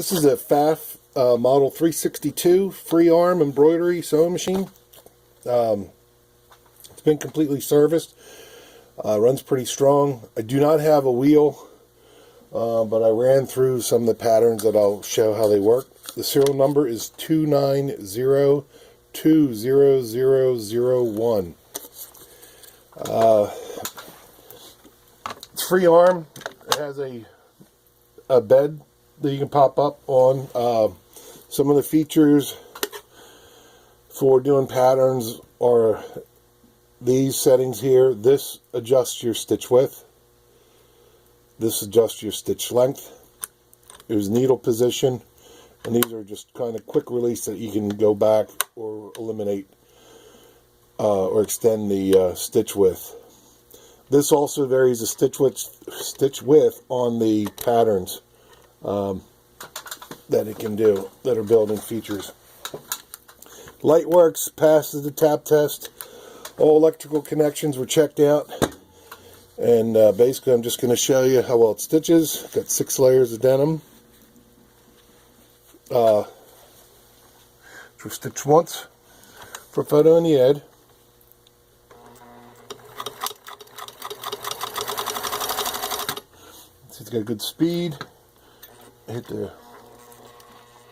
This is a Pfaff model 362 free arm embroidery sewing machine. It's been completely serviced. Runs pretty strong. I do not have a wheel, but I ran through some of the patterns that I'll show how they work. The serial number is 290200001. It's free arm. It has a bed that you can pop up on. Some of the features for doing patterns are these settings here. This adjusts your stitch width. This adjusts your stitch length. There's needle position, and these are just kind of quick release that you can go back or eliminate or extend the stitch width. This also varies the stitch width on the patterns that it can do, that are built-in features. Light works, passes the tap test. All electrical connections were checked out, and basically I'm just going to show you how well it stitches. Got 6 layers of denim. Which was stitched once for a photo in the ad. So it's got good speed. Hit the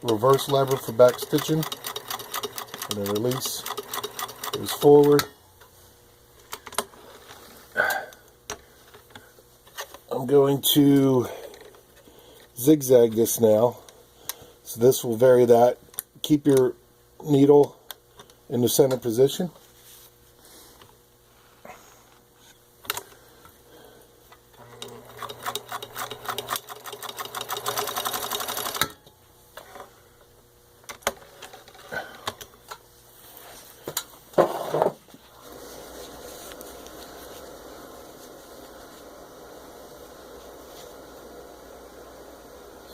reverse lever for back stitching, and then release goes forward. I'm going to zigzag this now, so this will vary that. Keep your needle in the center position.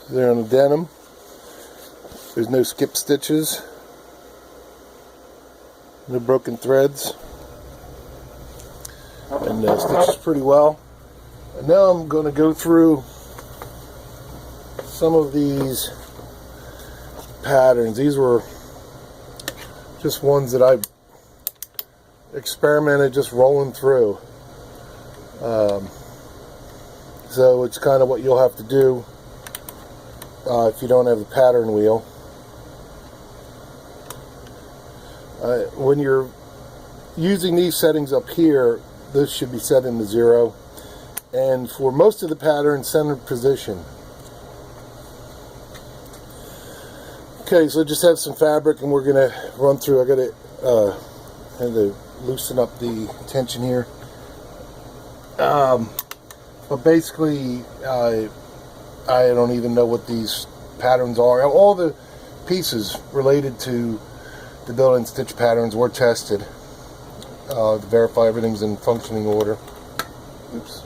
There on the denim, there's no skip stitches, no broken threads, and stitches pretty well. And now I'm going to go through some of these patterns. These were just ones that I experimented just rolling through. So it's kind of what you'll have to do if you don't have the pattern wheel. When you're using these settings up here, this should be set into 0. And for most of the pattern, centered position. Okay, so just have some fabric, and we're going to run through. I got to have to loosen up the tension here. But basically, I don't even know what these patterns are. All the pieces related to the built-in stitch patterns were tested to verify everything's in functioning order. Oops.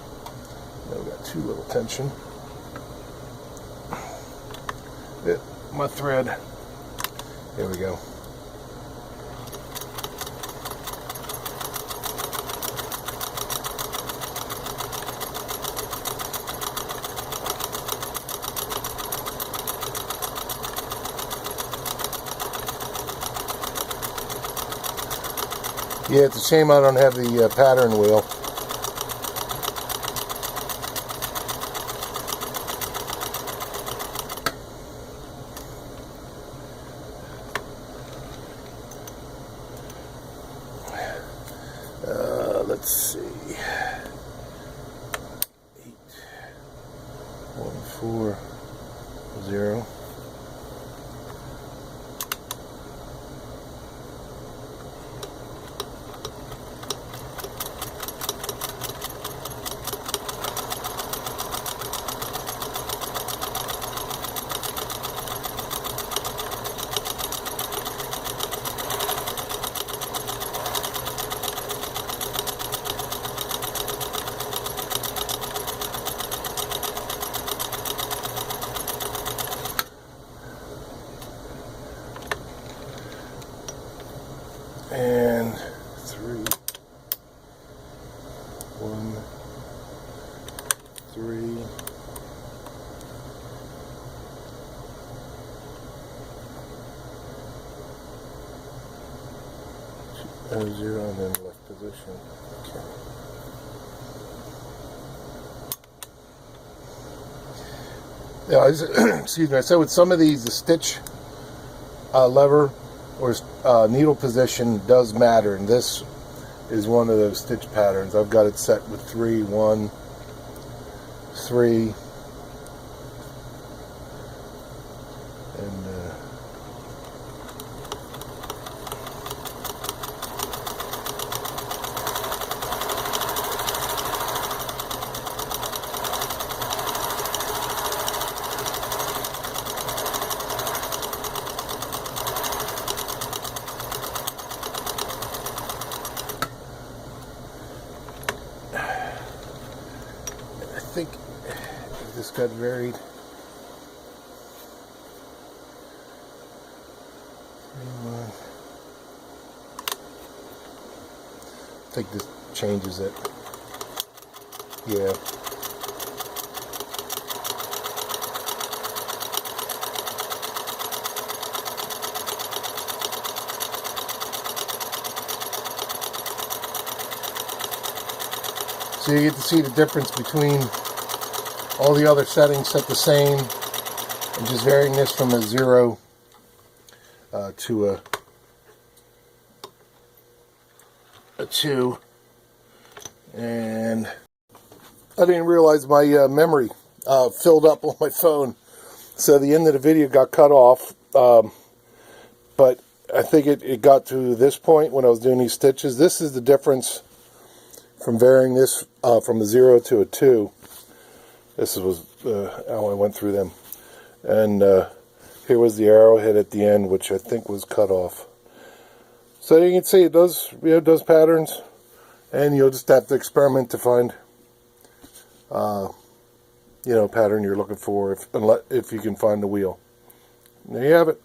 Now we got too little tension. My thread. There we go. Yeah, it's a shame I don't have the pattern wheel. Let's see. 814 0. 0 and then left position. Okay. Yeah, excuse me. I said with some of these, the stitch lever or needle position does matter, and this is one of those stitch patterns. I've got it set with 3, 1, 3, and I think this got varied. I think this changes it. Yeah. So you get to see the difference between all the other settings set the same, and just varying this from a 0 to a 2. And I didn't realize my memory filled up on my phone, so the end of the video got cut off. But I think it got to this point when I was doing these stitches. This is the difference from varying this from a 0 to a 2. This was how I went through them. And here was the arrowhead at the end, which I think was cut off. So you can see it does, it does patterns, and you'll just have to experiment to find, pattern you're looking for if you can find the wheel. There you have it.